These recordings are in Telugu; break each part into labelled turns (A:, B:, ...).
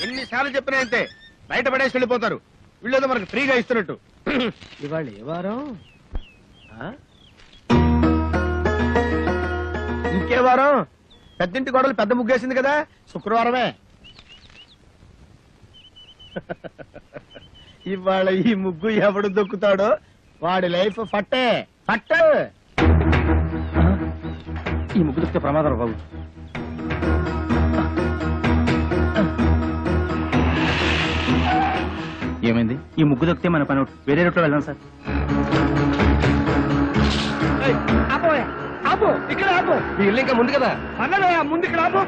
A: ఎన్నిసార్లు చెప్పినా అంతే, బయట పడేసి వెళ్ళిపోతారు. వీళ్ళేదో మనకు ఫ్రీగా ఇస్తున్నట్టు.
B: ఇవాళ ఏ వారం?
A: ఇంకే వారం? పెద్దింటి గొడవలు పెద్ద ముగ్గేసింది కదా, శుక్రవారమే. ఇవాళ ఈ ముగ్గు ఎవడు దొక్కుతాడో వాడి లైఫ్ ఫట్టే ఫట్టే.
B: ఈ ముగ్గు దొక్కితే ప్రమాదం బాబు. ఏమైంది? ఈ ముగ్గు దొక్కితే మన పని వేరే రూట్లో వెళ్దాం సార్.
A: ఆపు, ఇక్కడ ఆపు. మీ ఇల్లు ఇంకా ముందు కదా, అన్నదయ్యా ముందు ఇక్కడ ఆపు.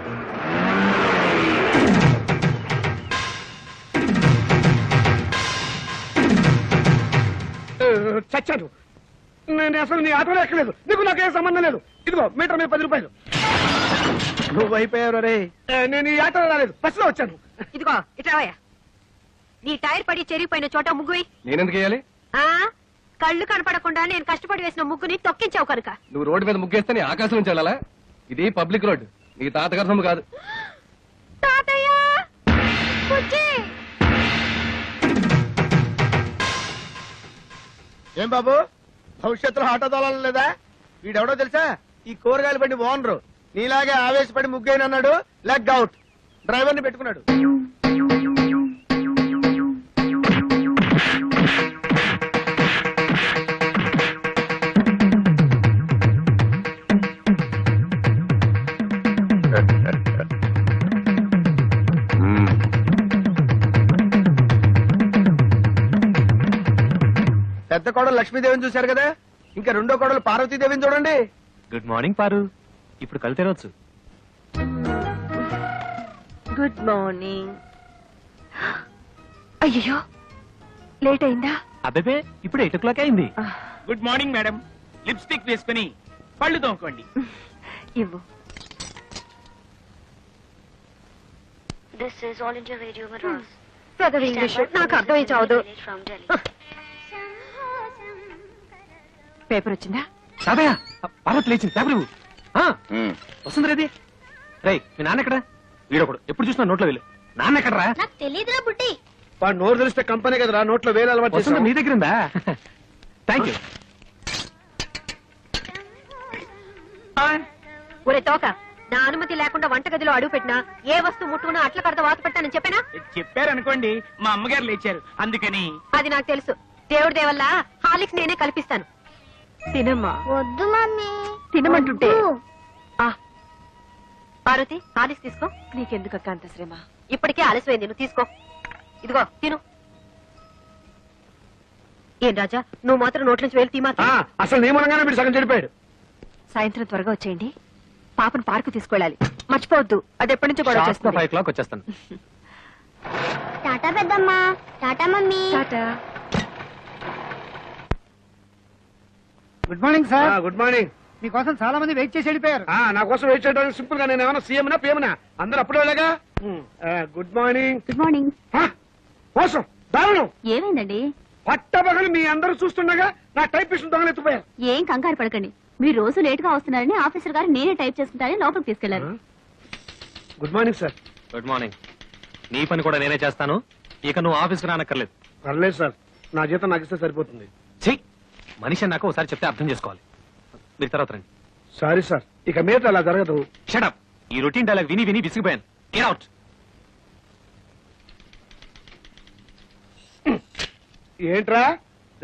A: చచ్చాను నేను, అసలు నీ ఆటోలో ఎక్కలేదు. నీకు నాకేం సంబంధం లేదు. ఇదిగో మీటర్ మీద 10 రూపాయలు. నువ్వు అయిపోయావు రే. నేను ఈ ఆటోలో రాలేదు, బస్సులో వచ్చాను.
C: ఇదిగో ఇట్రావయ్యా. నీ టైర్ పడి చెరిగిపోయిన చోట ముగ్గు.
A: నేనెందుకు వేయాలి?
C: కళ్ళు కనపడకుండా నేను కష్టపడి వేసిన ముగ్గుని తొక్కించావు కనుక.
A: నువ్వు రోడ్డు మీద ముగ్గేస్తే నీ ఆకాశం నుంచి వెళ్ళాలా? ఇది పబ్లిక్ రోడ్, నీ తాతగారి సొమ్ము కాదు.
C: తాతయ్య
A: ఏం బాబు, భవిష్యత్తులో ఆటో తోలాలి లేదా? వీడెవడో తెలుసా? ఈ కూరగాయలు బండి ఓనరు. నీలాగే ఆవేశపడి ముగ్గైనన్నాడు, లెగ్ అవుట్. డ్రైవర్ని పెట్టుకున్నాడు. పెద్ద కోడలు లక్ష్మీదేవిని చూశారు కదా, ఇంకా రెండో కోడలు పార్వతీదేవిని చూడండి.
B: గుడ్ మార్నింగ్ పారు. ఇప్పుడు కళ్ళు తెరవచ్చు.
C: Good morning. అయ్యో లేట్ అయిందా?
B: అబ్బే ఇప్పుడు 8 o'clock అయింది.
D: Good morning madam. లిప్స్టిక్ వేసుకుని పళ్ళు తోముకోండి.
C: ఇవ్వు.
E: This is All India Radio Madras.
C: చదువు ఇంగ్లీష్ నాకు అర్థమై చావదు. పేపర్ వచ్చిందా?
B: సాబయ్య, పార్వతి లేచింది. పేపర్ ఇవ్వు. వస్తుంది రేది. రై, మీ నాన్న ఎక్కడా? వీడొకడు ఎప్పుడు చూసినా నోట్లో వెళ్ళు. నాన్న ఎక్కడరా?
E: నాకు తెలియదురా బుట్టి.
A: వాడు నోరు తెలిస్తే కంపెనీ కదరా, నోట్లో వేలు అలవాటు
B: వస్తుంది నీ దగ్గర ఉందా? Thank you.
C: ఒరే తోక, నా అనుమతి లేకుండా వంటగదిలో అడుగు పెట్టినా ఏ వస్తువు ముట్టుకున్నా అట్ల కడత వాత పెట్టానని చెప్పానా?
D: చెప్పారనుకోండి, మా అమ్మగారు లేచారు అందుకని.
C: అది నాకు తెలుసు. దేవుడి దేవల్ల హార్లిక్స్ నేనే కల్పిస్తాను. తినమ్మా.
E: వద్దు మమ్మీ.
C: తినమంటుంటే. పార్వతి, హార్లిక్స్ తీసుకో. నీకెందుకు అక్క అంత శ్రమ? ఇప్పటికే ఆలస్యమైంది, నువ్వు తీసుకో. ఇదిగో తిను. ఏం రాజా, నువ్వు మాత్రం నోట్లోంచి వేలు తీమా.
A: అసలు నియమనంగానే మీరు సగం చెడిపోయాడు.
C: సాయంత్రం త్వరగా వచ్చేయండి. పాపను పార్కు తీసుకెళ్ళాలి, మర్చిపోవద్దు. అది ఎప్పటి నుంచో గొడవ చేస్తుంది.
B: 5 o'clock వచ్చేస్తాను.
E: టాటా పెద్దమ్మా. Tata mummy.
C: Tata.
F: Good morning sir.
A: Good morning.
F: మీకోసం చాలా మంది వెయిట్ చేసి వెళ్ళిపోయారు.
A: నా కోసం వెయిట్ చేయడానికి సింపుల్ గా నేను ఏమైనా సీఎంనా పిఎంనా? అందరూ అప్పుడే వెళ్ళగా. Good morning.
E: Good morning.
A: మోసం, దారుణం.
E: ఏమైందండి?
A: పట్టబగలు మీ అందరూ చూస్తుండగా నా టైపిస్ట్ దొంగలెత్తిపోయారు.
E: ఏం కంగారు పడకండి. మీరు రోజు లేట్ గా వస్తున్నారని ఆఫీసర్ గారు నేనే టైప్ చేసుకుంటారని లోపలికి తీసుకెళ్లారు.
A: Good morning sir.
B: Good morning. నీ పని కూడా నేనే చేస్తాను. ఇక నువ్వు ఆఫీస్కి రానక్కర్లేదు.
A: పర్లేదు సార్, నా జీతం నాకు ఇస్తే సరిపోతుంది.
B: చెయ్యి. మనిషి నాకు ఒకసారి చెప్తే అర్థం చేసుకోవాలి. మీరు తర్వాత రండి.
A: సారీ సార్, ఇక మీద అలా జరగదు.
B: షటప్. ఈ రొటీన్ డైలాగ్ విని విని విసిగిపోయాను. Get out.
A: ఏంట్రా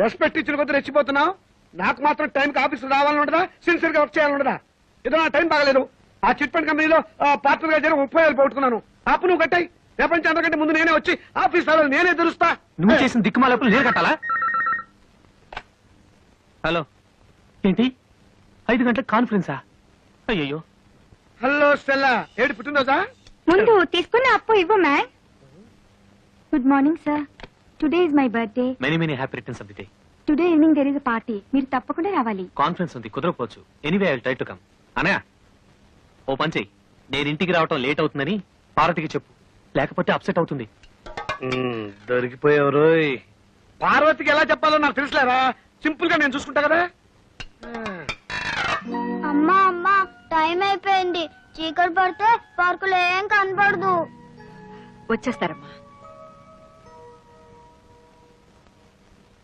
A: రెస్పెక్ట్ ఇచ్చిన కొద్ది రెచ్చిపోతున్నావు? నాకు మాత్రం టైంకి ఆఫీసు రావాలని ఉండదా? సిన్సియర్ గా వర్క్ చేయాలని ఉండదా? ఏదో నా టైం బాగలేదు. ఆ చిట్ ఫండ్ కంపెనీలో పార్ట్నర్ గా చేరి 30,000 పోగొట్టుకున్నాను. అప్పు నువ్వు కట్టాయి. ప్రపంచం అందరికంటే ముందు నేనే వచ్చి ఆఫీస్ రావాలి, నేనే తెలుస్తా.
B: నువ్వు చేసిన దిక్కుమాలప్పుడు నేను కట్టాలా? హలో, ఏంటి 5 గంటలకు కాన్ఫరెన్సా? అయ్యో.
A: హలో స్టెల్లా, ఏడు పుట్టినరోజా?
E: ముందు తీసుకున్న అప్పు ఇవ్వు ma'am. Good morning sir. Today is my birthday.
B: Many many happy returns of the day.
E: Today evening there is a party. మీరు తప్పకుండా రావాలి.
B: కాన్ఫరెన్స్ ఉంది, కుదరకపోవచ్చు. Anyway I will try to come. Anaya, ఓ పని చెయ్యి. నేను ఇంటికి రావటం లేట్ అవుతుందని పార్వతికి చెప్పు, లేకపోతే అప్సెట్ అవుతుంది.
A: దొరికిపోయావు. పార్వతికి ఎలా చెప్పాలో నాకు తెలుసులేరా. సింపుల్ గా నేను చూసుకుంటా కదా.
E: అమ్మా అమ్మా, టైం అయిపోయింది. చీకటి పడితే పార్కులో ఏం కనపడదు.
C: వచ్చేస్తారమ్మా.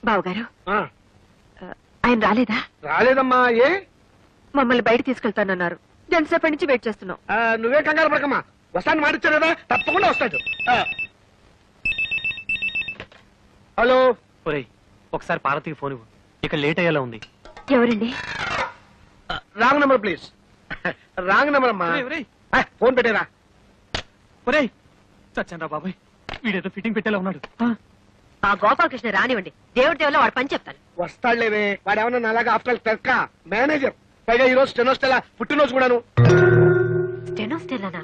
C: బావగారు
A: ఆ,
C: ఆయన రాలేదా?
A: రాలేదమ్మా. ఏ
C: మమ్మల్ని బయట తీసుకెళ్తానన్నారు. ఎంతసేపటి నుంచి వెయిట్ చేస్తున్నాం.
A: నువ్వే కంగారు పడకమ్మా. వస్తాను మాటిచ్చాను కదా, తప్పకుండా వస్తాడు. హలో.
B: ఒరేయ్ ఒకసారి పార్వతికి ఫోన్ ఇవ్వు, ఇక లేట్ అయ్యేలా ఉంది.
C: ఎవరండి?
A: Wrong number please. Wrong number అమ్మా. ఫోన్ పెట్టేరా.
B: ఒరేయ్ చచ్చాను బాబాయ్, వీడేదో ఫిట్టింగ్ పెట్టేలా ఉన్నాడు.
C: ఆ గోపాలకృష్ణ రానివ్వండి, దేవుడి దేవుళ్ళ వాడు పని చెప్తాను.
A: వస్తాడులేవే, వాడు ఏమన్నా అలాగా ఆఫ్టర్ క్లర్క్ మేనేజర్. పైగా ఈ రోజు స్టెనోస్టెలా పుట్టినరోజు కూడాను.
C: స్టెనోస్టెల్లానా?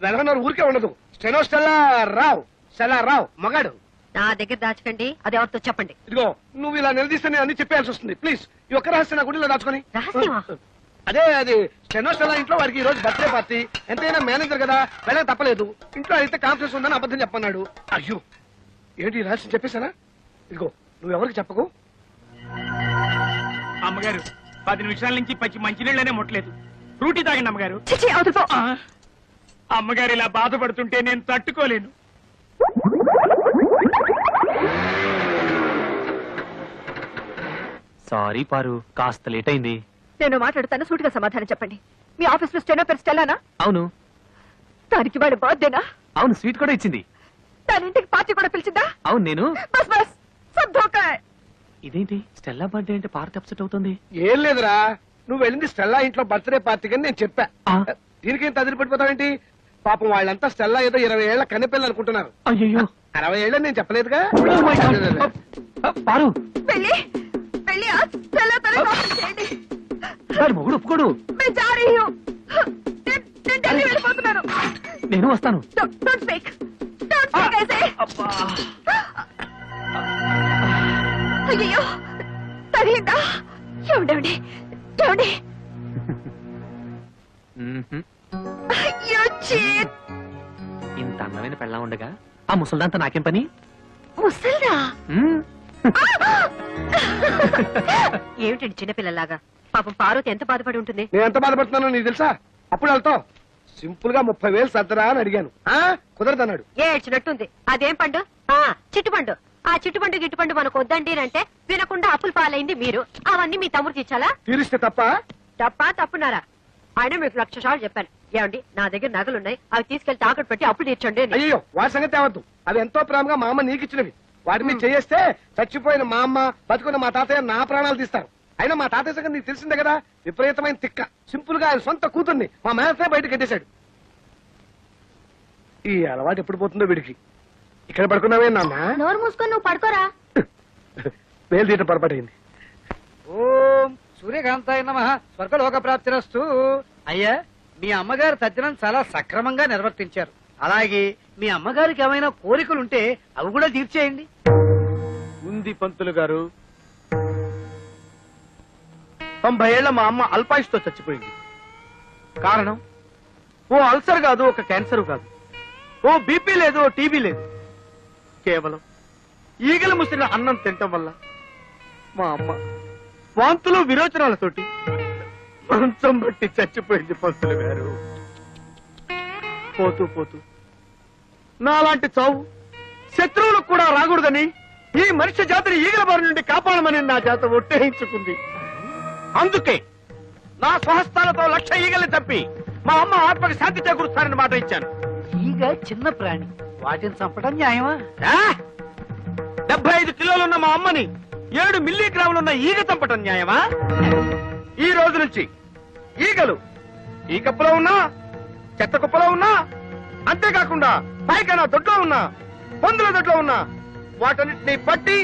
A: వెలగన్నారు ఊరికే ఉండదు. స్టెనోస్టెలా రావు, సెలా రావు మగాడు.
C: నా దగ్గర దాచకండి, అది ఎవరితో చెప్పండి.
A: ఇదిగో నువ్వు ఇలా నిలదీస్తే నేను అన్ని చెప్పాల్సి వస్తుంది. ప్లీజ్ ఈ ఒక్క రహస్యం నా గుడిలో దాచుకొని.
C: రహస్యమా?
A: అదే అది స్టెనోస్టెలా ఇంట్లో వాడికి ఈ రోజు బర్త్డే పార్టీ. ఎంతైనా మేనేజర్ కదా, వెళ్ళక తప్పలేదు. ఇంట్లో అయితే కాన్ఫరెన్స్ ఉందని అబద్ధం చెప్పన్నాడు. అయ్యో ఏంటి ఈ రహస్యం చెప్పేశానా? ఇదిగో నువ్వు ఎవరికి చెప్పకు.
D: అమ్మగారు 10 నిమిషాల నుంచి పచ్చి మంచినీళ్ళనే ముట్టలేదు. ఫ్రూటీ తాగండి అమ్మగారు.
C: చిచి, అవతల పో.
D: అమ్మగారు ఇలా బాధపడుతుంటే నేను తట్టుకోలేను.
B: సారీ పారు, కాస్త లేట్ అయింది.
C: నేను మాట్లాడుతాను, సూటిగా సమాధానం చెప్పండి. మీ ఆఫీస్ లో స్టెనో పేరు స్టెల్లానా?
B: అవును.
C: దానికి వాడి బర్త్డేనా?
B: అవును, స్వీట్ కూడా ఇచ్చింది.
C: దాని ఇంటికి పార్టీ కూడా పిలిచిందా?
B: అవును నేను.
C: బస్ బస్ సబ్ ధోకా హై.
B: ఇదేంటి స్టెల్లా బర్త్డే అంటే పార్టీ అప్సెట్ అవుతుంది?
A: ఏం లేదురా, నువ్వు వెళ్ళింది స్టెల్లా ఇంట్లో బర్త్డే పార్టీకి అని నేను చెప్పా.
B: ఆ.
A: దీనికేం తదిలిపడిపోతావేంటి? పాపం వాళ్ళంతా స్టెల్లా ఏదో 20 ఏళ్ల కన్నెపిల్లలు అనుకుంటున్నారు.
B: అయ్యో
A: 60 ఏళ్ళని నేను చెప్పలేదుగా.
B: పారు,
C: వెళ్ళి వెళ్ళి ఆ స్టెల్లా తనని కాపీ చేయండి.
B: వాడి మొగుడు ఒప్పుకోడు.
C: मैं जा रही हूँ. నేను ఢిల్లీ వెళ్ళిపోతున్నాను.
B: నేను వస్తాను.
C: Don't speak. Don't speak ऐसे. అయ్యో తగిలిందా? ఏమండి ఏమండి? అయ్యో చీట్.
B: ఇంత అందమైన పెళ్ళా ఉండగా ఆ ముసల్దాంతా నాకేం పని?
C: ముసల్దా?
B: మ్మ్.
C: ఏమిటండి చిన్నపిల్లలాగా? పాపం పార్వతి ఎంత బాధపడి ఉంటుంది.
A: నేను ఎంత బాధపడుతున్నానో నీకు తెలుసా? అప్పుడు వెళ్తావు సింపుల్ గా 30,000 సర్దరా అని అడిగాను. కుదరదన్నాడు.
C: ఏడ్చినట్టుంది. అదేం పండు? చిట్టుపండు. ఆ చిట్టుపండు గిట్టుపండు మనకు వద్దండి అంటే వినకుండా అప్పులు పాలైంది మీరు. అవన్నీ మీ తమ్ముడికి ఇచ్చాలా?
A: తీరిస్తే తప్ప.
C: తప్పున్నారా? ఆయన మీకు 1,00,000 సార్లు చెప్పాను. ఏమండి నా దగ్గర నగలున్నాయి, అవి తీసుకెళ్లి తాకట్టు పెట్టి అప్పులు తీర్చండి అని.
A: అయ్యో వాడి సంగతి తేవద్దు. అవి ఎంతో ప్రేమగా మా అమ్మ నీకు ఇచ్చినవి. వాటి మీద చేస్తే చచ్చిపోయిన మా అమ్మ, బతుకున్న మా తాతయ్య నా ప్రాణాలు తీస్తారు. అయినా మా తాతయ్య సంగతి నీకు తెలిసిందే కదా, విపరీతమైన తిక్క. సింపుల్ గా ఆయన సొంత కూతుర్ని మా మేనతే బయట కట్టేశాడు. ఈ అలవాటు ఎప్పుడు పోతుందో వీడికి. ఇక్కడ పడుకున్నావే నాన్న?
E: నోరు మూసుకొని నువ్వు పడుకోరా.
A: వేలు తీయటం పొరపాటైంది.
F: ఓం సూర్యకాంతాయ నమః స్వర్గలోక ప్రాప్తిరస్తు. అయ్యా మీ అమ్మగారు తద్దినం చాలా సక్రమంగా నిర్వర్తించారు. అలాగే మీ అమ్మగారికి ఏమైనా కోరికలుంటే అవి కూడా తీర్చేయండి.
A: ఉంది పంతులు గారు. 90 ఏళ్ల మా అమ్మ అల్పాయుష్తో చచ్చిపోయింది. కారణం ఓ అల్సర్ కాదు, ఒక క్యాన్సర్ కాదు, ఓ బీపీ లేదు, ఓ టీబీ లేదు. కేవలం ఈగలు ముసిరిన అన్నం తినటం వల్ల మా అమ్మ వాంతులు విరోచనాలతోటి మంచం బట్టి చచ్చిపోయింది పంతులు గారు. పోతూ పోతూ నాలాంటి చావు శత్రువులకు కూడా రాకూడదని ఈ మనిషి జాతిని ఈగల బారి నుండి కాపాడమని నా చేత ఒట్టేయించుకుంది. అందుకే నా స్వహస్తాలతో 1,00,000 ఈగల్ని చంపి మా అమ్మ ఆత్మకి శాంతి చేకూరుస్తానని మాట ఇచ్చాను.
F: ఈగ చిన్న ప్రాణి, వాటిని చంపడం న్యాయమా?
A: 75 కిలోలున్న మా అమ్మని 7 మిల్లీగ్రాములున్న ఈగ చంపటం న్యాయమా? ఈ రోజు నుంచి ఈగలు ఈ కప్పులో ఉన్నా, చెత్త కుప్పలో ఉన్నా, అంతేకాకుండా పైకైనా దొడ్లో ఉన్నా, పందుల దొడ్లో ఉన్నా, వాటన్నిటిని పట్టి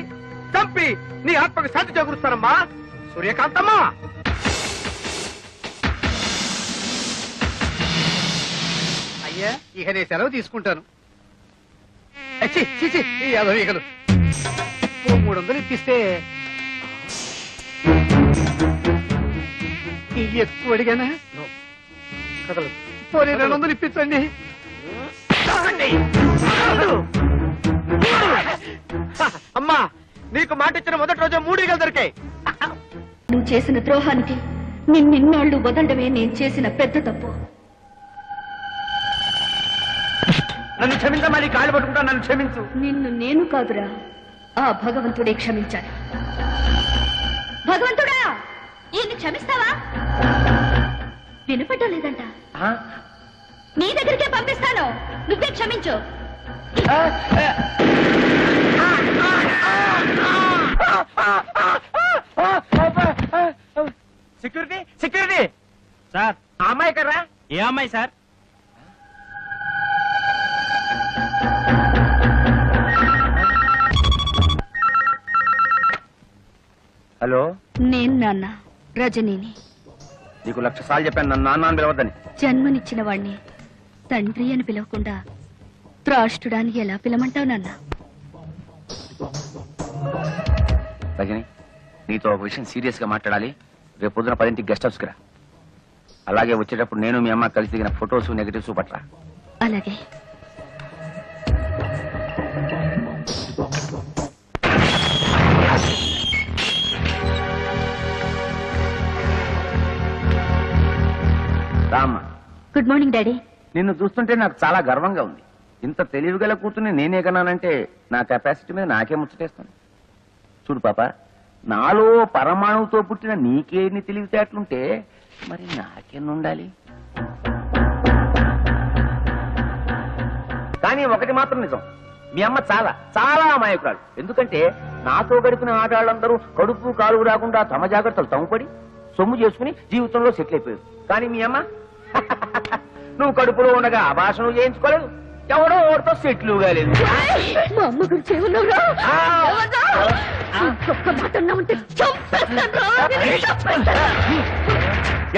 A: చంపి నీ ఆత్మకు శాంతి చేకూరుస్తానమ్మా సూర్యకాంతమ్మా.
F: అయ్యా ఇక నేను సెలవు తీసుకుంటాను. ఈ 50 ఈగలు 300 ఇప్పిస్తే ఇవి ఎక్కువ అడిగానా? పోనీ 200 ఇప్పించండి.
A: అమ్మా నీకు మాట ఇచ్చిన మొదటి రోజు 3 ఈగలు దొరికాయి.
E: నువ్వు చేసిన ద్రోహానికి నిన్నెన్నాళ్ళు వదలడమే నేను చేసిన పెద్ద తప్పు.
D: నన్ను క్షమించమా, నీ కాళ్ళు పట్టుకుంటా, నన్ను క్షమించు.
E: నిన్ను నేను కాదురా, ఆ భగవంతుడే క్షమించాలి. భగవంతుడా, ఈయన్ని క్షమిస్తావా? వినపడ్డం లేదంట. నీ దగ్గరికే పంపిస్తాను, నువ్వే క్షమించు.
D: సెక్యూరిటీ, సెక్యూరిటీ సార్, ఆ అమ్మాయి ఎక్కడ్రా? ఏ అమ్మాయి సార్?
G: హలో,
E: నేను నాన్న రజనీని.
G: నీకు 1,00,000 సార్లు చెప్పాను నన్ను నాన్న అని పిలవద్దని.
E: జన్మనిచ్చిన వాణ్ణి తండ్రి అని పిలవకుండా త్రాష్టుడానికి ఎలా పిలమంటావు నాన్న?
G: రజని, నీతో ఒక విషయం సీరియస్ గా మాట్లాడాలి. రేపు పొద్దున 10ంటికి గెస్ట్ హౌస్ కి రా. అలాగే వచ్చేటప్పుడు నేను మీ అమ్మ కలిసి దిగిన ఫొటోస్ నెగటివ్స్ పట్ల.
E: అలాగే.
G: రామ్మ,
E: గుడ్ మార్నింగ్ డాడీ.
G: నిన్ను చూస్తుంటే నాకు చాలా గర్వంగా ఉంది. ఇంత తెలివిగల కూతుర్ని నేనే కన్నానంటే నా కెపాసిటీ మీద నాకే ముచ్చటేస్తుంది. చూడు పాప, నాలో పరమాణువుతో పుట్టిన నీకేన్ని తెలివితేటలుంటే మరి నాకెన్ని ఉండాలి? కానీ ఒకటి మాత్రం నిజం, మీ అమ్మ చాలా చాలా అమాయకురాలు. ఎందుకంటే నాతో గడిపిన ఆటగాళ్ళందరూ కడుపు కాలు రాకుండా తమ జాగ్రత్తలు తమ్ముపడి సొమ్ము చేసుకుని జీవితంలో సెటిల్ అయిపోయారు. కానీ మీ అమ్మ నువ్వు కడుపులో ఉండగా ఆభాషణ చేయించుకోలేదు, ఎవడో ఓడితో సెటిల్ కాలేదు.
E: మా అమ్మ గురించి ఏమన్నావురా?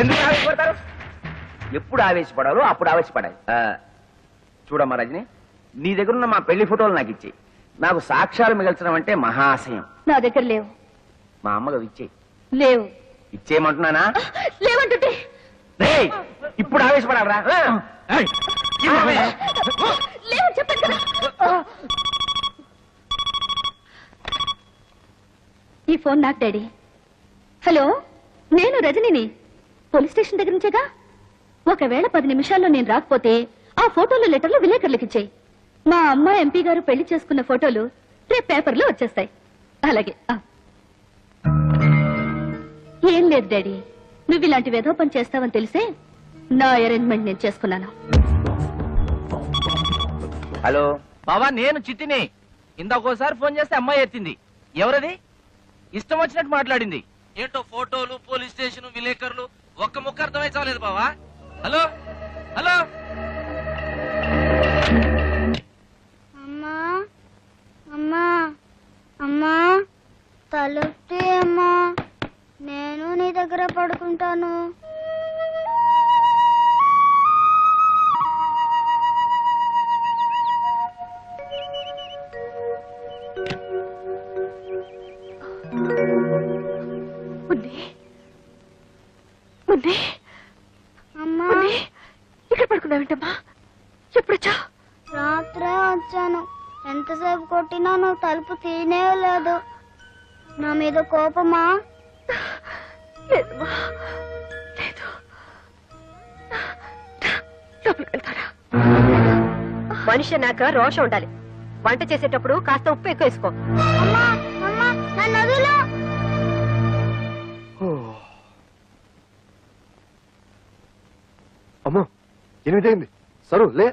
G: ఎందుకు ఆవేశపడతారు? ఎప్పుడు ఆవేశపడాలో అప్పుడు ఆవేశపడాలి. చూడమ్మా రజని, నీ దగ్గర ఉన్న మా పెళ్లి ఫోటోలు నాకు ఇచ్చేయి. నాకు సాక్ష్యాలు మిగల్చడం అంటే మహాశయం.
E: నా దగ్గర లేవు.
G: మా అమ్మగా ఇచ్చేయి.
E: లేవు.
G: ఇచ్చేయమంటున్నానా?
E: లేవంటుంటే
G: రేయ్, ఇప్పుడు ఆవేశపడాలరా?
E: లేవు చెప్పండి కదా. ఈ ఫోన్ నాకు డాడీ. హలో, నేను రజనిని. పోలీస్ స్టేషన్ దగ్గర నుంచేగా. ఒకవేళ 10 నిమిషాల్లో నేను రాకపోతే ఆ ఫోటోలు లెటర్లు విలేకరులకు ఇచ్చేయి. మా అమ్మ ఎంపీ గారు పెళ్లి చేసుకున్న ఫోటోలు రేపు పేపర్లో వచ్చేస్తాయి. అలాగే. ఏం లేదు డాడీ, నువ్వు ఇలాంటి వెధవ పని చేస్తావని తెలిసే నా అరేంజ్మెంట్ నేను చేసుకున్నాను.
G: హలో
F: బావా, నేను చిట్టిని. ఇందాకోసారి ఫోన్ చేస్తే అమ్మాయి ఎత్తింది. ఎవరది? ఇష్టం వచ్చినట్టు మాట్లాడింది. ఏంటో ఫోటోలు, పోలీస్ స్టేషన్, విలేకరులు, ఒక్క ముక్క అర్థమై చాలేదు బావా. Hello hello.
H: అమ్మా అమ్మా అమ్మా, తలుపుతీ అమ్మా, నేను నీ దగ్గర పడుకుంటాను. అమ్మా,
E: ఇక్కడ పడుకున్నావేంటమ్మా? ఎప్పుడొచ్చా?
H: రాత్రే వచ్చాను. ఎంతసేపు కొట్టినా నువ్వు తలుపు తీనే లేదు. నా మీద కోపమా?
E: లేదమ్మా, లేదు. లోపలికి వెళ్తారా?
C: మనిషి అన్నాక రోషం ఉండాలి. వంట చేసేటప్పుడు కాస్త ఉప్పు ఎక్కువ వేసుకో.
H: అమ్మా అమ్మా, నన్ను వదిలు.
A: అమ్మో, 8 అయింది. సరు లే.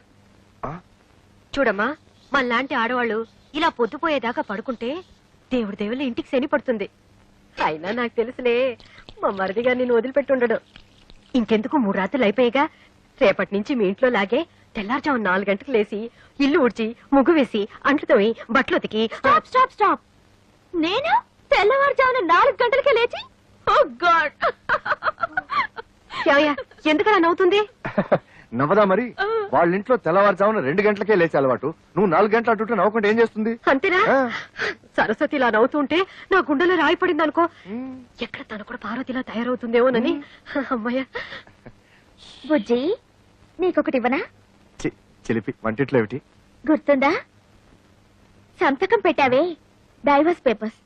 C: చూడమ్మా, మనలాంటి ఆడవాళ్ళు ఇలా పొద్దుపోయేదాకా పడుకుంటే దేవుడి దేవుళ్ళ ఇంటికి శని పడుతుంది. అయినా నాకు తెలుసులే, మా మరిదిగా నిన్ను వదిలిపెట్టుండడు. ఇంకెందుకు 3 రాత్రులు అయిపోయాగా. రేపటి నుంచి మీ ఇంట్లో లాగే తెల్లారుజాము 4 గంటలకు లేసి ఇల్లు ఊడ్చి ముగ్గు వేసి అంట్లు తోమి బట్టలు ఉతికి.
E: Stop stop stop. నేను తెల్లవారుజామున 4 గంటలకే లేచి? ఓ గాడ్!
C: ఎందుకలా నవ్వుతుంది?
A: నవ్వదా మరి? వాళ్ళ ఇంట్లో తెల్లవారుజామున 2 గంటలకే లేచే అలవాటు. నువ్వు 4 గంటల అటు నవ్వకుండా ఏం చేస్తుంది?
C: అంతేనా? సరస్వతి ఇలా నవ్వుతుంటే నా గుండెలో రాయి పడింది అనుకో. ఎక్కడ తను కూడా పార్వతిలా తయారవుతుందేమోనని. అమ్మాయ
E: బుజ్జి, నీకొకటి ఇవ్వనా?
A: చిలిపి వంటిట్లో ఏమిటి?
E: గుర్తుందా? సంతకం పెట్టావే, డైవర్స్ పేపర్స్.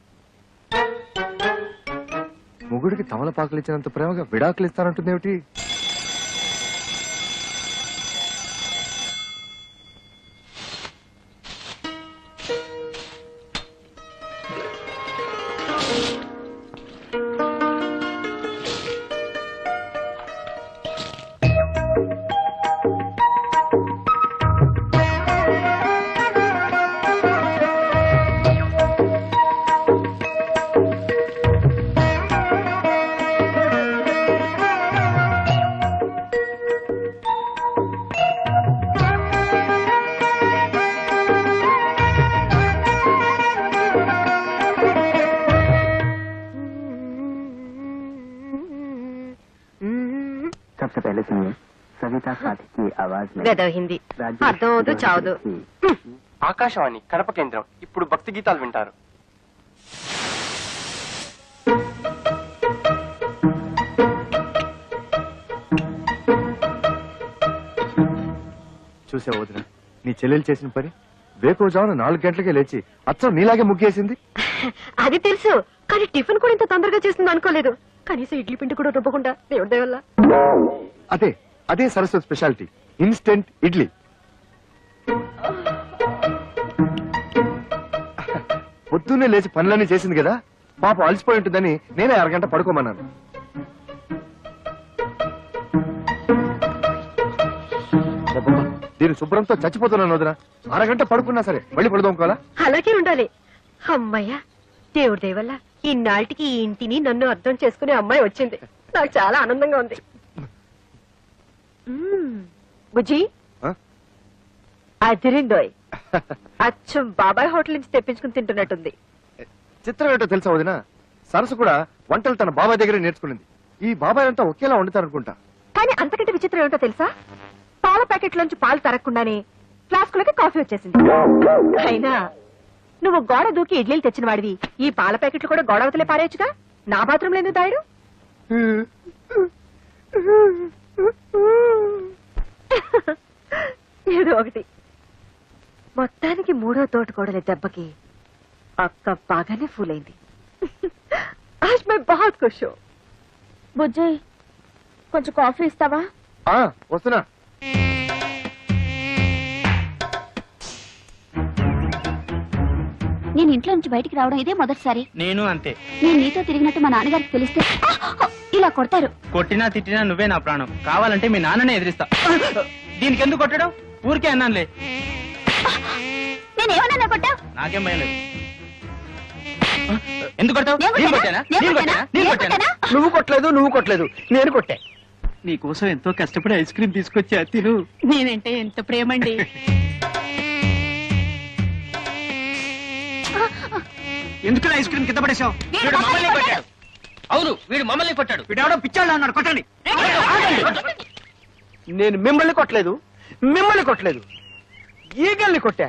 A: మొగుడికి తమలపాకులు ఇచ్చినంత ప్రేమగా విడాకులు ఇస్తానంటుంది ఏమిటి?
C: గదవ హిందీ అర్థం అవదు చావదు.
I: ఆకాశవాణి కడప కేంద్రం ఇప్పుడు భక్తి గీతాలు వింటారు.
J: చూసా వదిన, నీ చెల్లెలు చేసిన పని. వేకోజామున 4 గంటలకే లేచి అచ్చం నీలాగే ముగ్గేసింది.
C: అది తెలుసు, కానీ టిఫిన్ కూడా ఇంత తొందరగా చేస్తుంది అనుకోలేదు. కనీసం ఇడ్లీ పిండి కూడా రుబ్బకుండా దేవుడి దయ వల్ల.
J: అదే అదే సరస్వతి స్పెషాలిటీ, ఇన్స్టెంట్ ఇడ్లీ. పొద్దున్నే లేచి పనులన్నీ చేసింది కదా, పాపం అలసిపోయి ఉంటుందని నేనే అరగంట పడుకోమన్నాను. అబ్బబ్బా, దీని శుభ్రంతో చచ్చిపోతున్నాను వదిన. అరగంట పడుకున్నా సరే మళ్ళీ పడుకోవాలా?
C: అలాగే ఉండాలి. అమ్మయ్యా, దేవుడి దయ వల్ల ఇన్నాళ్ళకి ఈ ఇంటిని నన్ను అర్థం చేసుకునే అమ్మాయి వచ్చింది. నాకు చాలా ఆనందంగా ఉంది. బుజ్జి
J: ఆ?
C: అదిరిందోయ్. అచ్చం బాబాయ్ హోటల్ నుంచి తెప్పించుకుని తింటున్నట్టుంది.
J: చిత్రం ఏంటో తెలుసా వదిన, సరస్సు కూడా వంటలు తన బాబాయ్ దగ్గరే నేర్చుకునింది. ఈ బాబాయ్ అంతా ఒకేలా వండుతారనుకుంటా.
C: కానీ అంతకంటే విచిత్రం ఏమిటో తెలుసా, పాల ప్యాకెట్ లోంచి పాలు తరగకుండానే ఫ్లాస్కులకి కాఫీ వచ్చేసింది. అయినా నువ్వు గోడ దూకి ఇడ్లీలు తెచ్చిన వాడివి, ఈ పాల ప్యాకెట్లు కూడా గోడ అవతలే పారేయచ్చుగా. నా బాత్రూమ్ లో ఎందుకు తాయడు? ఏదో ఒకటి. మొత్తానికి 3వ తోటకోడలి దెబ్బకి అక్క బాగానే ఫూల్ అయింది. ఆజ్ మై బహుత్ ఖుష్ హూ.
E: బుజ్జి, కొంచెం కాఫీ ఇస్తావా?
J: వస్తున్నా.
E: నేను ఇంట్లో నుంచి బయటికి రావడం ఇదే మొదటిసారి.
D: నేను అంతే.
E: నేను నీతో తిరిగినట్టు మా నాన్నగారికి తెలిస్తే ఇలా కొడతారు.
D: కొట్టినా తిట్టినా నువ్వే నా ప్రాణం. కావాలంటే మీ నాన్ననే ఎదిరిస్తా. దీనికి ఎందుకు కొట్టడం? ఊరికే అన్నానులే.
E: నేనేమన్నా కొట్టా?
D: నాకేం భయం లేదు. ఎందుకు కొడతావు?
F: నువ్వు కొట్టలేదు, నువ్వు కొట్టలేదు, నేను కొట్టా.
D: నీకోసం ఎంతో కష్టపడి ఐస్ క్రీమ్ తీసుకొచ్చా, తిను.
C: నేనంటే ఎంత ప్రేమండి.
D: ఎందుకు ఐస్ క్రీమ్ కింద పడేశావు? వీడు మమ్మల్ని కొట్టాడు. అవును, వీడు మమ్మల్ని కొట్టాడు. వీడెవడో పిచ్చాడు అన్నాడు. కొట్టండి.
F: నేను మిమ్మల్ని కొట్టలేదు, మిమ్మల్ని కొట్టలేదు, ఈగల్ని కొట్టా.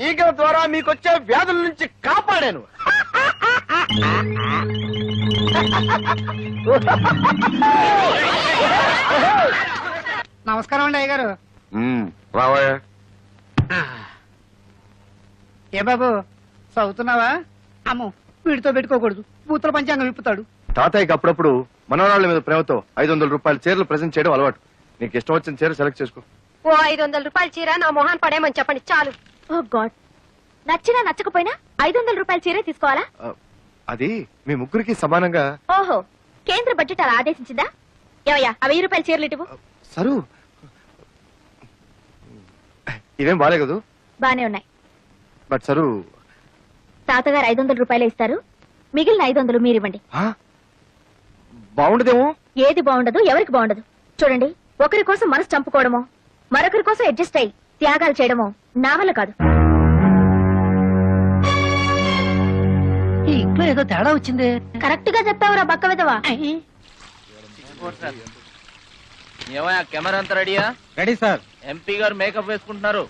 F: ఈగల ద్వారా మీకొచ్చే వ్యాధుల నుంచి కాపాడాను. నమస్కారం అండి అయ్యగారు.
J: రావయ్యా.
F: ఏ బాబు, చదువుతున్నావా? అమ్మో, వీడితో పెట్టుకోకూడదు, పూతల పంచాంగం విప్పుతాడు.
J: తాతయ్యకి అప్పుడప్పుడు మనవరాళ్ల మీద ప్రేమతో 500 రూపాయల చీరలు ప్రెజెంట్ చేయడం అలవాటు. నీకు ఇష్టం వచ్చిన చీర సెలెక్ట్ చేసుకో.
C: ఓ 500 రూపాయల చీర నా మొహాన్ పడేయమని చెప్పండి చాలు.
E: ఓ గాడ్, నచ్చినా నచ్చకపోయినా 500 రూపాయల చీరే తీసుకోవాలా?
J: అది మీ ముగ్గురికి సమానంగా.
E: ఓహో, కేంద్ర బడ్జెట్ అలా ఆదేశించిందా? ఏవయ్యా, ఆ 1000 రూపాయల చీరలు ఇటువు.
J: సరు, ఇవేం బాలే కదూ?
E: బానే ఉన్నాయి.
J: బట్ సరు,
E: తాతగారు 500 రూపాయలే ఇస్తారు, మిగిలిన 500 మీరివ్వండి.
J: బాగుండదేమో.
E: ఏది బాగుండదు, ఎవరికి బాగుండదు. చూడండి, ఒకరి కోసం మనసు చంపుకోవడమో, మరొకరి కోసం అడ్జస్ట్ అయ్యి త్యాగాలు చేయడమో నా వల్ల కాదు.
F: ఈ ఇంట్లో ఏదో తేడా వచ్చింది.
E: కరెక్ట్ గా చెప్పావురా బక్క విధవా.
G: ఏమయ్యా, కెమెరా అంతా రెడీయా?
D: Ready sir.
G: ఎంపీ గారు మేకప్ వేసుకుంటున్నారు.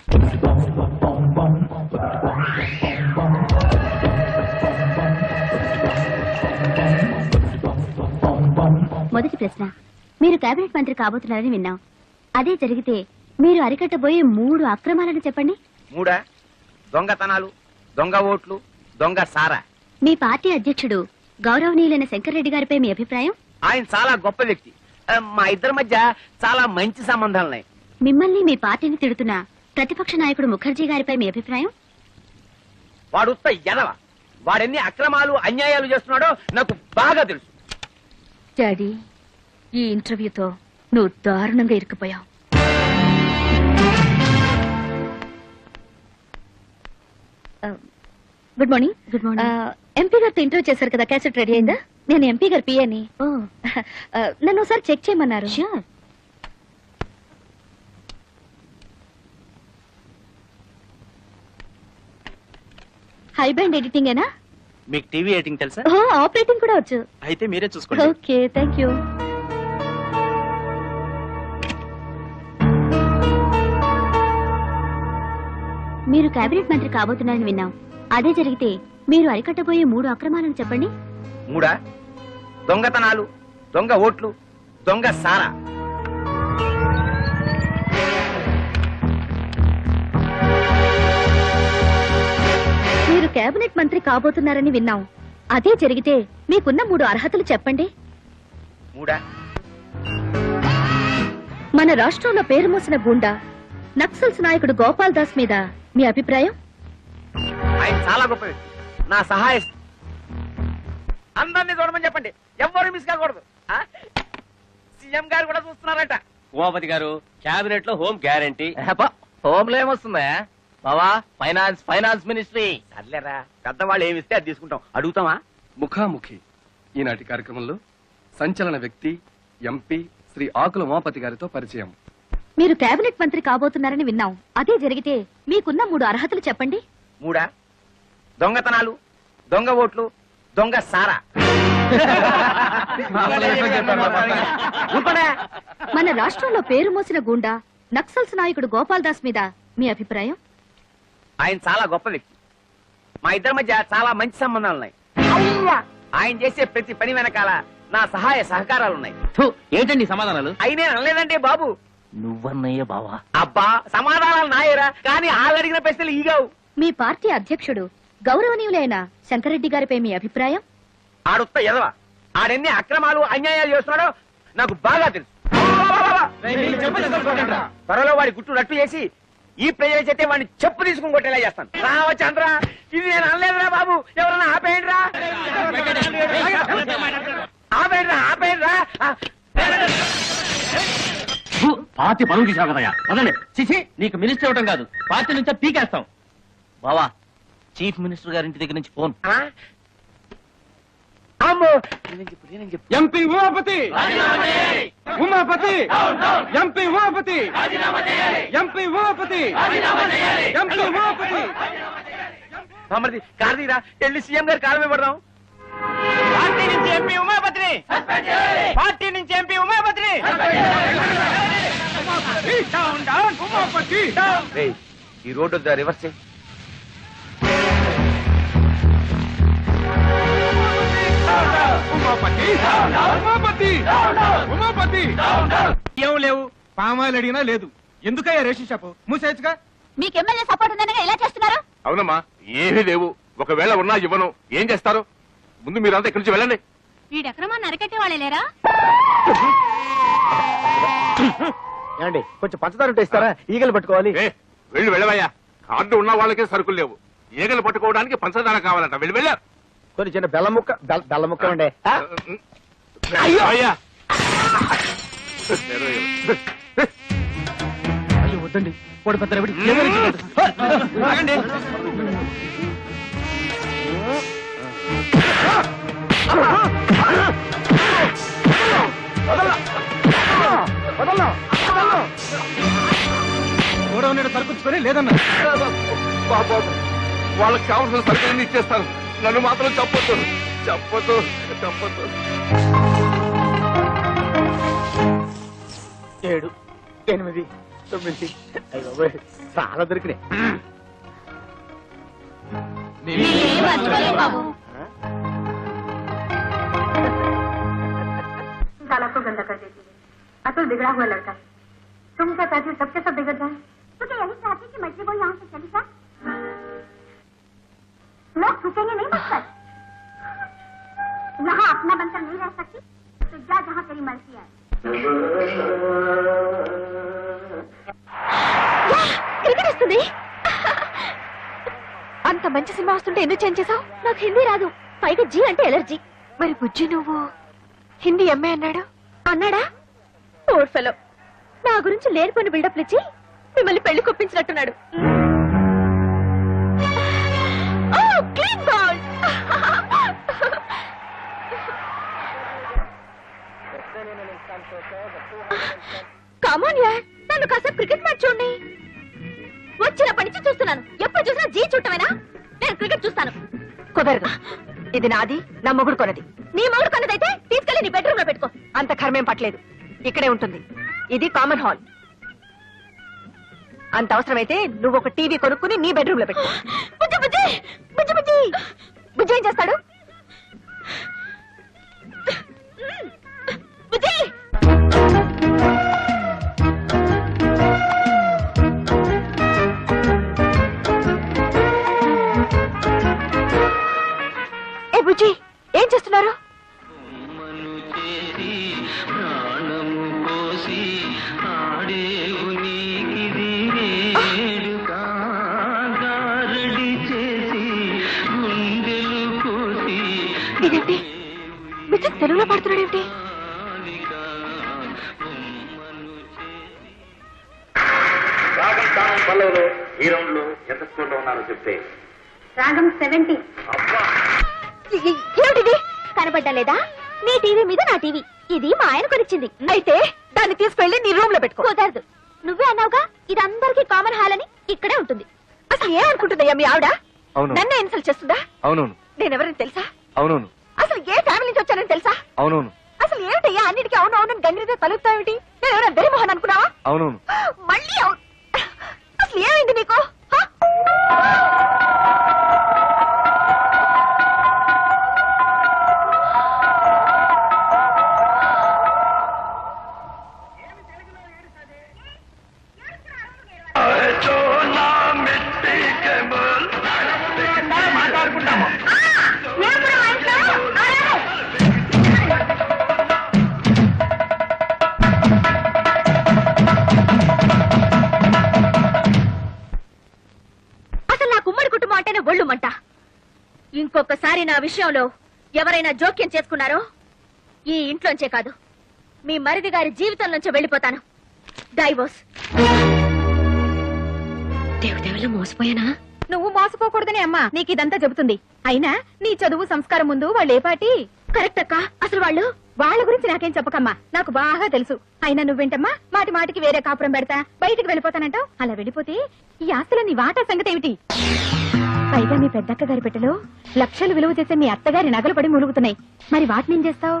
E: మొదటి ప్రశ్న, మీరు కేబినెట్ మంత్రి కాబోతున్నారని విన్నాం. అదే జరిగితే మీరు అరికట్టబోయే 3 అక్రమాలను చెప్పండి.
G: 3 దొంగతనాలు, దొంగ ఓట్లు, దొంగ సారా.
E: మీ పార్టీ అధ్యక్షుడు గౌరవనీయులైన శంకర్రెడ్డి గారిపై మీ అభిప్రాయం?
G: ఆయన చాలా గొప్ప వ్యక్తి. మా ఇద్దరి మధ్య చాలా మంచి సంబంధాలున్నాయి.
E: మిమ్మల్ని మీ పార్టీని తిడుతున్న ప్రతిపక్ష నాయకుడు ముఖర్జీ గారిపై మీ అభిప్రాయం?
G: వాడు ఉత్త ఎదవ. వాడెన్ని అక్రమాలు అన్యాయాలు చేస్తున్నాడో నాకు బాగా తెలుసు.
E: డాడీ, ఈ ఇంటర్వ్యూతో నువ్వు దారుణంగా ఇరుక్కుపోయావు. Good morning. Good morning. MP గారితో ఇంటర్వ్యూ చేశారు కదా, క్యాసెట్ రెడీ అయిందా? నేను ఎంపీ గారి పిఏని. నన్ను ఒకసారి చెక్ చేయమన్నారు. హై బ్యాండ్ ఎడిటింగ్ ఏనా?
D: మీకు టీవీ ఎడిటింగ్ తెలుసా?
E: ఆపరేటింగ్ కూడా వచ్చు.
D: అయితే మీరే చూసుకోండి.
E: Okay, thank you. మీరు కేబినెట్ మంత్రి కాబోతున్నారని విన్నాం. అదే జరిగితే మీరు అరికట్టబోయే 3 అక్రమాలను చెప్పండి.
G: 3 దొంగతనాలు, దొంగ ఓట్లు, దొంగ సారా.
E: మీరు కేబినెట్ మంత్రి కాబోతున్నారని విన్నాం. అదే జరిగితే మీకున్న 3 అర్హతలు చెప్పండి.
G: 3
E: మన రాష్ట్రంలో పేరు మోసిన గుండా నక్సల్స్ నాయకుడు గోపాల్ దాస్ మీద మీ అభిప్రాయం?
G: ఆయన చాలా గొప్ప వ్యక్తి. నా సహాయ అందరినీ చూడమని చెప్పండి, ఎవరు మిస్ కాకూడదు. సీఎం గారు కూడా చూస్తున్నారట.
D: ఉమాపతి గారు, క్యాబినెట్ లో హోమ్ గ్యారంటీ.
G: హోమ్ లో ఏమొస్తుందా బావా? Finance ministry. సర్లేరా, పెద్దవాళ్ళు ఏమిస్తే అది తీసుకుంటాం. అడుగుతామా?
I: ముఖాముఖి ఈనాటి కార్యక్రమంలో సంచలన వ్యక్తి ఎంపీ శ్రీ ఆకుల ఉమాపతి గారితో పరిచయం.
E: మీరు కేబినెట్ మంత్రి కాబోతున్నారని విన్నాం. అదే జరిగితే మీకున్న 3 అర్హతలు చెప్పండి.
G: 3 దొంగతనాలు, దొంగ ఓట్లు, దొంగ సారా.
E: మన రాష్ట్రంలో పేరు మోసిన గుండా నక్సల్స్ నాయకుడు గోపాల్ దాస్ మీద మీ అభిప్రాయం?
G: ఆయన చాలా గొప్ప వ్యక్తి. మా ఇద్దరి మధ్య చాలా మంచి సంబంధాలున్నాయి. ఆయన చేసే ప్రతి పని వెనకాల నా సహాయ సహకారాలున్నాయి.
D: ఏంటండి సమాధానాలు?
G: అయినే అనలేదంటే బాబు.
D: నువ్వన్నయ్య బావా?
G: అబ్బా, సమాధానాలు నాయరా, కానీ వాళ్ళు అడిగిన ప్రశ్నలు ఈగావు.
E: మీ పార్టీ అధ్యక్షుడు గౌరవనీయులైన శంకరెడ్డి గారిపై మీ అభిప్రాయం?
G: ఆడొత్త ఎదవా. ఆడెన్ని అక్రమాలు అన్యాయాలు చేస్తున్నాడో నాకు బాగా తెలుసు. త్వరలో వాడి గుట్టు రట్టు చేసి ఈ ప్రజల చేతే వాడిని చెప్పు తీసుకుని కొట్టేలా చేస్తాను. రావచంద్ర, ఇది నేను అనలేదురా బాబు. ఎవరన్నా ఆపేయండిరా, ఆపేయండిరా.
D: పార్టీ పనులు తీసావు కదయ్యా, అదండి. చిచి, నీకు మినిస్టర్ ఇవ్వటం కాదు, పార్టీ నుంచే పీకేస్తాం. బావా, చీఫ్ మినిస్టర్ గారి ఇంటి దగ్గర నుంచి phone.
A: MP Umapathi, Umapathi, MP Umapathi, MP Umapathi, MP Umapathi.
G: మమ్మల్ని కారదీరా, వెళ్ళి సీఎం గారి కాలమే పడదాం. పార్టీ నుంచి ఎంపీ ఉమాపతిని, పార్టీ నుంచి ఎంపీ ఉమాపతిని. ఈ రోడ్డు రివర్స్ చేయి.
A: ఏం లేవు, పామాయిల్ అడిగినా లేదు. ఎందుకయ్యా రేషన్ షాపు మూసేయచ్చుగా?
E: మీకు ఎమ్మెల్యే సపోర్ట్ ఉందనగా ఎలా చేస్తున్నారు?
J: అవునమ్మా, ఏమీ లేవు. ఒకవేళ ఉన్నా ఇవ్వను. ఏం చేస్తారు? ముందు మీరంతా ఇక్కడి నుంచి వెళ్ళండి.
E: వీడి అక్రమాన్ని అరికట్టే వాళ్ళే లేరా?
F: ఏమండి, కొంచెం పంచదార ఉంటే ఇస్తారా? ఈగలు పట్టుకోవాలి.
J: వెళ్ళవయ్యా. కార్డు ఉన్న వాళ్ళకే సరుకులు లేవు. ఈగలు పట్టుకోవడానికి పంచదార కావాలంట. వెళ్ళారు.
F: కొన్ని చిన్న బెల్లం ముక్క ఉండే.
J: అయ్యా,
D: అయ్యో వద్దండి, పొడి పెద్ద
A: సరుకుచ్చుకొని లేదన్నా.
J: బాబు, వాళ్ళకి కావాల్సిన సరుకులన్నీ ఇచ్చేస్తాను. నన్ను మాత్రం చెప్పొద్దు.
F: 7, 8, 9. చాలా దొరికినాయి.
E: साला को गंदा कर देती है। अतुल बिगड़ा हुआ लड़का है। तुम क्या चाहती हो सबके सब बिगड़ जाए? तो क्या यही चाहती कि मर्जी वो यहाँ से चली जाए? लोग छूटेंगे नहीं मुझ पर। यहाँ अपना बनकर नहीं रह सकती तो जा जहाँ तेरी मर्जी है. క్రికెట్ వస్తుంది. అంత మంచి సినిమా వస్తుంటే ఎందుకు చేంజ్ చేసావు? నాకు హిందీ రాదు, పైగా జీ అంటే ఎలర్జీ. మరి బుజ్జి నువ్వు హిందీ ఎంఏ అన్నాడా? ఓడ్ ఫెలో, నా గురించి లేనిపోయిన బిల్డప్లు ఇచ్చి మిమ్మల్ని పెళ్లి కొప్పించినట్టున్నాడు. Clean ball. కమాన్ యార్, నన్ను కాసేపు క్రికెట్ మ్యాచ్ చూడండి. వచ్చినప్పటి నుంచి చూస్తున్నాను. ఎప్పుడు చూసినా జీ చూడటమేనా? నేను క్రికెట్ చూస్తాను. కుదరదు. ఇది నాది, నా మొగుడు కొన్నది. నీ మొగుడు కొన్నదైతే తీసుకెళ్లి నీ బెడ్రూమ్ లో పెట్టుకో. అంత కర్మేం పట్టలేదు, ఇక్కడే ఉంటుంది. ఇది కామన్ హాల్.
C: అంత అవసరమైతే నువ్వు ఒక టీవీ కొనుక్కుని నీ బెడ్రూమ్ లో పెట్టు. బుజ్జి బుజ్జి బుజ్జి బుజ్జి బుజ్జి ఏం చేస్తాడు? బుజ్జి ఏ బుజ్జి ఏం చేస్తున్నారు? ఇదేంటి బుజ్జి తెలుగులో పాడుతున్నాడేంటి?
G: పల్లవులు ఈ రౌండ్ లో ఎంత స్కోర్ లో ఉన్నారో చెప్తే.
E: రాగం 70.
C: ఏమిటిది?
E: కనబడ్డా లేదా? నీ టీవీ మీద నా టీవీ. ఇది మా ఆయన కొనిచ్చింది.
C: అయితే దాన్ని తీసుకెళ్లి నీ రూమ్ లో పెట్టుకో.
E: కుదరదు. నువ్వే అన్నావుగా ఇది అందరికీ కామన్ హాల్ అని. ఇక్కడే ఉంటుంది.
C: అసలు ఏమనుకుంటుందయ్యా మీ ఆవిడ?
J: అవును
C: నన్నే ఇన్సల్ట్ చేస్తుందా?
J: అవునవును
C: నేనెవరని తెలుసా?
J: అవునవును
C: అసలు ఏ ఫ్యామిలీ నుంచి వచ్చానని తెలుసా?
J: అవునవును
C: అసలు ఏమిటయ్యా అన్నిటికీ అవును అవునని గంగిరితో తలుపుతావేమిటి? నేను ఎవరైనా దరిమోహన్ అనుకున్నావా?
J: అవునవును
C: మళ్ళీ అసలు ఏమైంది నీకు?
E: ఒళ్ళుమంట. ఇంకొకసారి నా విషయంలో ఎవరైనా జోక్యం చేసుకున్నారో ఈ ఇంట్లోంచే కాదు మీ మరిది గారి జీవితం నుంచి వెళ్ళిపోతాను. డైవోర్స్.
C: దేవుడెవలో మోసపోయానా?
E: నువ్వు మోసపోకూడదని అమ్మా నీకు ఇదంతా చెబుతుంది. అయినా నీ చదువు సంస్కారం ముందు వాళ్ళు ఏ పాటి? కరెక్ట్ అక్క. అసలు వాళ్ళ గురించి నాకేం చెప్పకమ్మా, నాకు బాగా తెలుసు. అయినా నువ్వేంటమ్మా మాటి మాటికి వేరే కాపురం పెడతా బయటికి వెళ్ళిపోతానంటావు. అలా వెళ్ళిపోతే ఈ ఆస్తులో నీ వాటా సంగతి ఏమిటి? పైగా మీ పెద్దక్క గారి పెట్టెలో లక్షలు విలువ చేసే మీ అత్తగారి నగలు పడి ములుగుతున్నాయి. మరి వాటిని ఏం చేస్తావు?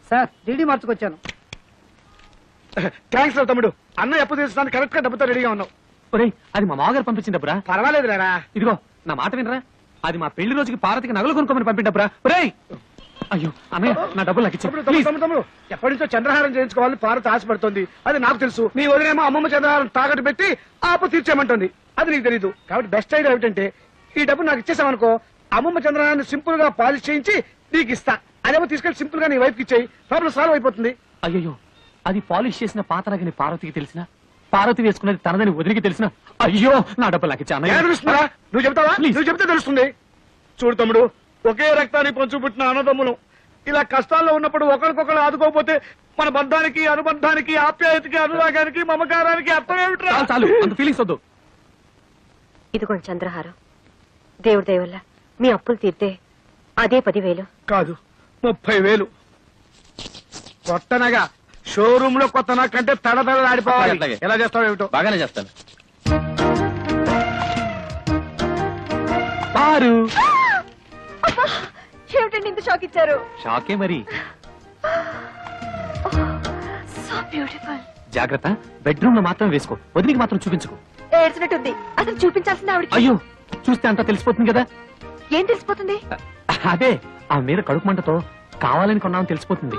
F: Sir DD మార్చుకొచ్చాను.
A: థ్యాంక్స్ రా తమ్ముడు. అన్న ఎప్పుడు తీర్చడానికి కరెక్ట్ గా డబ్బుతో రెడీగా ఉన్నావు.
B: ఒరేయ్, అది మా మామగారు పంపించిన డబ్బురా.
A: పర్వాలేదు లేరా.
B: ఇదిగో నా మాట వినరా, అది మా పెళ్లి రోజుకి పార్వతికి నగలు కొనుక్కోమని పంపిండబ్బురా. ఒరేయ్, అయ్యో అన్నయ్య నా డబ్బులు నాకు ఇచ్చేయ్, ప్లీజ్.
A: తమ్ముడు ఎప్పటి నుంచో చంద్రహారం చేయించుకోవాలని పార్వతి ఆశపడుతుంది. అది నాకు తెలుసు. నీ వదిలేమో అమ్మమ్మ చంద్రహారం తాకట్టు పెట్టి ఆపు తీర్చేయమంటుంది. అది నీకు తెలీదు. కాబట్టి బెస్ట్ ఐడియా ఏమిటంటే ఈ డబ్బు నాకు ఇచ్చేసామనుకో, అమ్మమ్మ చంద్రహారాన్ని సింపుల్ గా పాలిష్ చేయించి నీకు ఇస్తా. అదేమో తీసుకెళ్లి సింపుల్ గా నీ వైఫ్ కి ఇచ్చేయి. ప్రాబ్లం సాల్వ్ అయిపోతుంది.
B: అయ్యో, అది పాలిష్ చేసిన పాతరగని పార్వతికి తెలిసిన, పార్వతి వేసుకున్నది తనదని వదిలికి తెలిసిన, అయ్యో నా డబ్బులు నాకు ఇచ్చా.
A: తెలుస్తుందా? నువ్వు చెప్తావా? నువ్వు చెప్తే తెలుస్తుంది. చూడు తమ్ముడు, ఒకే రక్తాన్ని పంచు పుట్టిన అన్నదమ్ములు ఇలా కష్టాల్లో ఉన్నప్పుడు ఒకరికొకరు ఆదుకోకపోతే మన బంధానికి, అనుబంధానికి, ఆప్యాయతకి, అనురాగానికి, మమకారానికి అర్థం ఏమిట్రా?
B: చాలు అంత ఫీలింగ్స్ వద్దు.
C: ఇదిగోండి చంద్రహారం. దేవుడి దయ వల్ల మీ అప్పులు తీర్తే అదే 10,000.
A: కాదు 30,000. కొత్తనగా షోరూమ్ లో కొత్త నాకంటే తడతడలాడిపోవాలి.
B: అట్లాగే.
A: ఎలా చేస్తావు ఏమిటో.
B: బాగానే చేస్తాను. పారు
C: ఏమిటండి ఇంత షాక్ ఇచ్చారు?
B: షాకే మరి.
C: So beautiful.
B: జాగ్రత్త, బెడ్రూమ్ లో మాత్రం వేసుకో, వదిలికి మాత్రం చూపించుకో.
C: ఏడ్చినట్టుంది. అసలు చూపించాల్సింది ఆవిడకి.
B: అయ్యో, చూస్తే అంతా తెలిసిపోతుంది కదా.
C: ఏం తెలిసిపోతుంది?
B: అదే ఆ మీద కడుపు మంటతో కావాలని కొన్నామని తెలిసిపోతుంది.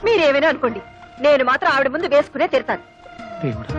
C: మీరేమైనా అనుకోండి, నేను మాత్రం ఆవిడ ముందు వేసుకునే తీరుతాను.
B: దేవుడా.